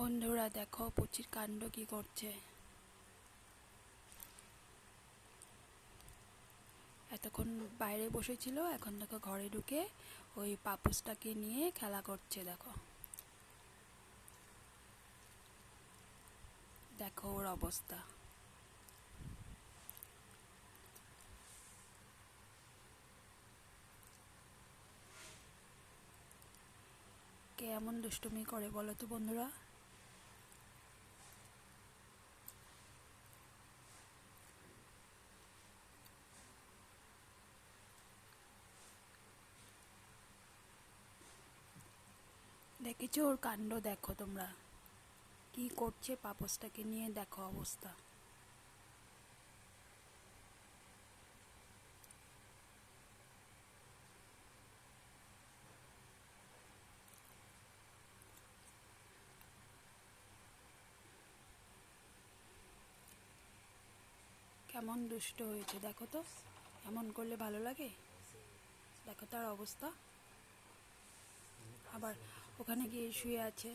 বন্ধুরা দেখো পুচির কাণ্ড কি করছে। এতক্ষণ বাইরে বসেছিল, এখন দেখো ঘরে ঢুকে ওই পাপুসটাকে নিয়ে খেলা করছে। দেখো দেখো ওর অবস্থা। কে এমন দুষ্টুমি করে বলো তো বন্ধুরা। দেখেছো ওর কাণ্ড, দেখো তোমরা কি করছে পাপসটাকে নিয়ে, দেখো অবস্থা। কেমন দুষ্ট হয়েছে দেখো তো, এমন করলে ভালো লাগে? দেখো তার অবস্থা, আবার ওখানে গিয়ে শুয়ে আছে।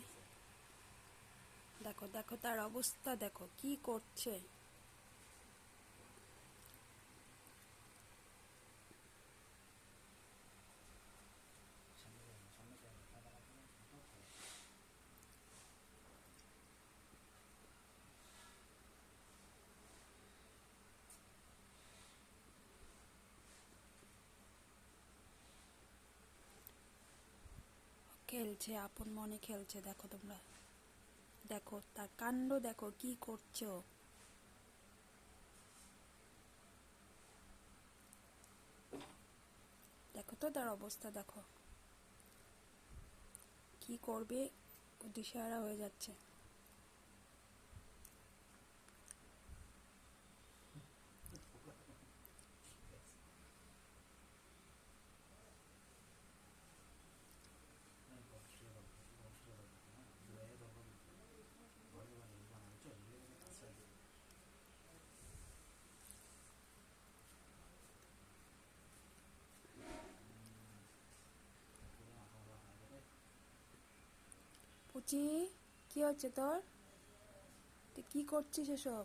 দেখো দেখো তার অবস্থা, দেখো কি করছে। খেলছে, আপন মনে খেলছে। দেখো তোমরা, দেখো তার কাণ্ড, দেখো কি করছো। দেখো তো তার অবস্থা, দেখো কি করবে, দিশেহারা হয়ে যাচ্ছে। পুচি, কি হচ্ছে তোর? তুই কি করছিস এসব?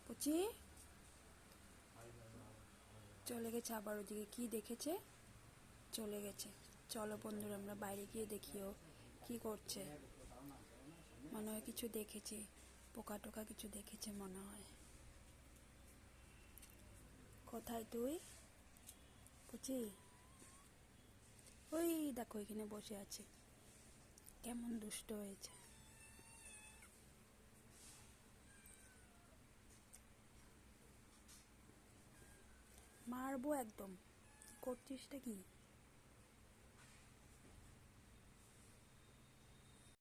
পুচি চলে গেছে, আবার ওদিকে কি দেখেছে, চলে গেছে। চলো বন্ধুরা আমরা বাইরে গিয়ে দেখিও কি করছে। মনে হয় কিছু দেখেছে, পোকা টোকা কিছু দেখেছে মনে হয়। কোথায় তুই পুচি? ওই দেখো এখানে বসে আছে, কেমন দুষ্ট হয়েছে। মারবো একদম। কি করছিসটা কি?